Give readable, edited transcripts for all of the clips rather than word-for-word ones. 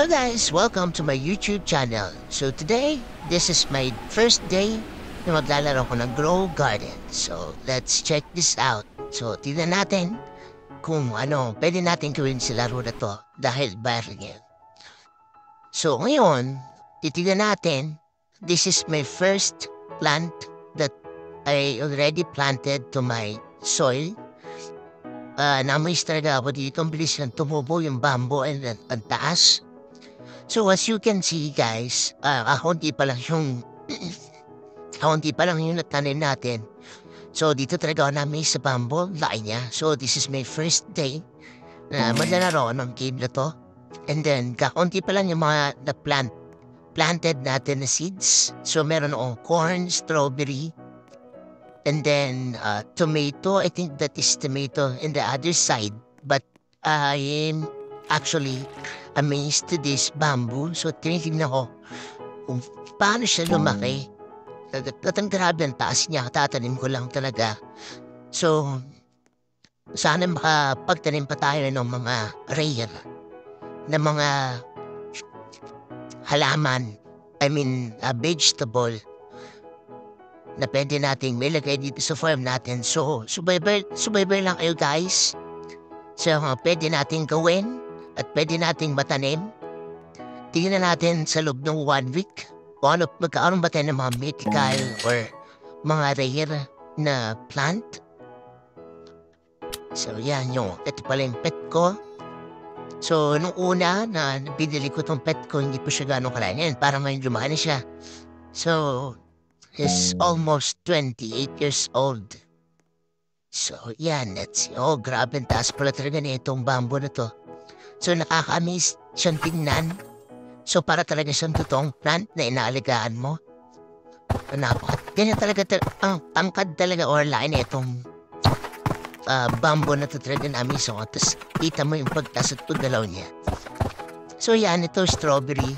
Hello guys, welcome to my YouTube channel. So today, this is my first day na maglalaro ko ng Grow Garden. So let's check this out. So tignan natin kung ano pwede natin gawin sa laro na to dahil viral yan. So ngayon, titignan natin, this is my first plant that I already planted to my soil. Namis talaga ako dito, ang bilis lang tumubo yung bamboo and ang taas. So as you can see guys, kaunti pa lang yung kaunti pa lang yung natanim natin. So dito talaga ako namin sa bamboo, laki niya. So this is my first day na maglalaro ng game na to. And then kaunti pa lang yung mga planted natin na seeds. So meron akong corn, strawberry, and then tomato. I think that is tomato in the other side. But I am actually amazed to this bamboo. So tinitignan ko kung paano siya lumaki. Tatang grabe ang taas niya. Tatanim ko lang talaga. So sana makapagtanim pa tayo ng mga rare na mga halaman. I mean vegetable na pwede nating ilagay dito sa farm natin. So, subaybay lang kayo guys. So, pwede nating gawin at pwede nating matanim. Tingnan natin sa loob ng 1 week kung ano magkaaroon ba tayo ng mga mythical or mga rare na plant. So, yan yung, ito pala yung pet ko. So, nung una na binili ko tong pet ko, hindi po siya gano'ng kalayan. Parang ngayon lumaki na siya. So, he's almost 28 years old. So, yan. Let's see. Oh, grabe. Ang taas pala talaga na itong bamboo na to. So, nakaka-amaze siyang tingnan. So, para talaga siyang totoong plant na inaalagaan mo. Ganyan talaga, ang tangkad talaga or line na itong bamboo na to talaga namin. So, tapos kita mo yung pagtas at paggalaw niya. So, yan. Ito, strawberry.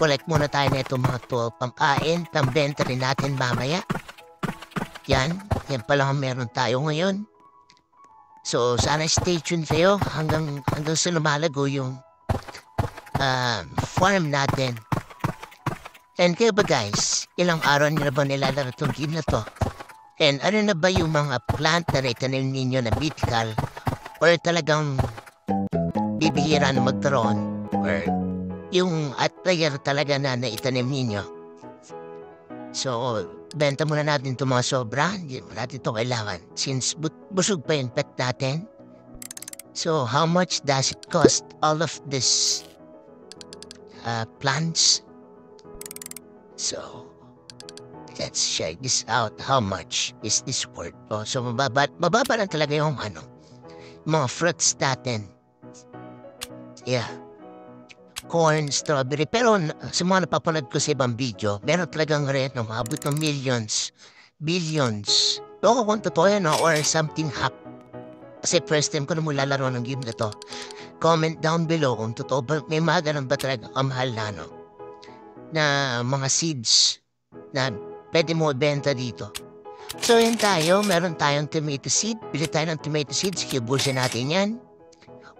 Collect muna tayo na itong mga to, pangkain, pambenta rin natin mamaya. Yan pa lang ang meron tayo ngayon. So, sana stay tuned kayo hanggang sa lumalago yung farm natin. And kayo ba guys, ilang araw nyo na ba nilalaro itong game na to? And ano na ba yung mga plant na naitanim ninyo na mythical? Or talagang bibihira na magkaroon? Or yung at player talaga na naitanim ninyo. So, benta muna natin itong mga sobra. Hindi mo natin ito kailangan. Since busog pa yung pet natin. So, how much does it cost all of this plants? So, let's check this out. How much is this worth? Oh, so, mababa lang talaga yung mga fruits natin. Yeah. Corn, strawberry. Pero sa mga napapanood ko sa ibang video, meron talagang rin na maabot ng millions, billions. Pero kung totoo yan or something hack. Kasi first time ko na mula laro ng game na to. Comment down below kung totoo ba, may mga ganun ba talaga kamahal na mga seeds na pwede mo ibenta dito. So yun tayo, meron tayong tomato seed. Bili tayo ng tomato seeds, kibusin natin yan.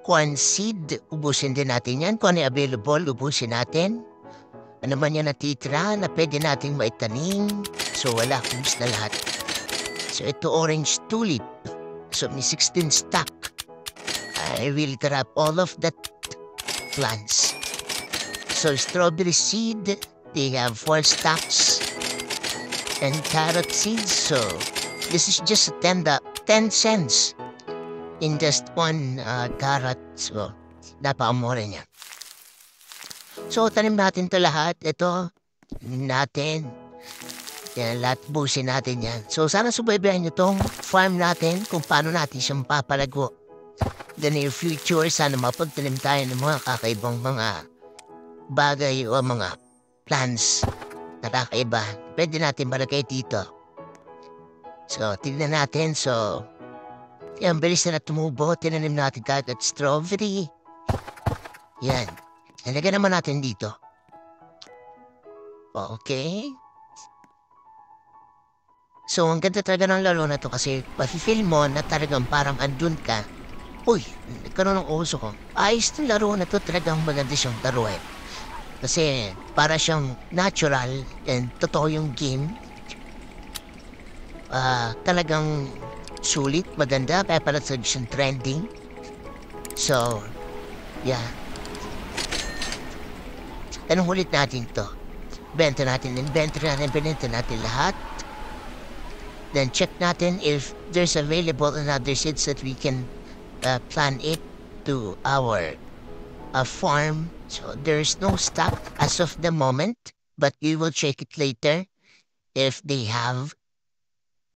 Corn seed, ubusin din natin yan. Kung ano available, ubusin natin. Ano man yan natitira na pwede nating maitanim. So wala, kubus na lahat. So ito orange tulip. So may 16 stock. I will grab all of that plants. So strawberry seed, they have 4 stocks. And carrot seeds, so this is just 10 cents. In just 1 carrot. So, napakamura niya. So, tanim natin to lahat. Ito, natin. Yan, lahat busin natin yan. So, sana subaybayan nyo tong farm natin kung paano natin siyang papalago. The near future, sana mapagtanim tayo ng mga kakaibang mga bagay o mga plants na kakaiba. Pwede natin malagay dito. So, tignan natin. So, yan, bilis na tumubo. Tinanim natin kahit at strawberry. Yan. Nalagyan naman natin dito. Okay. So, ang ganda talaga ng laro na to kasi mafe-feel mo na talagang parang andun ka Uy, nagkaroon ng uso ko. Ayos na laro na to, talagang maganda siyang laruin. Kasi para siyang natural and totoo yung game. Talagang sulit, maganda, kaya pala siyang trending. So, yeah. Tanong ulit natin to. Benta natin, inventory natin, binenta natin lahat. Then check natin if there's available another seeds that we can plant it to our farm. So there's no stock as of the moment, but we will check it later if they have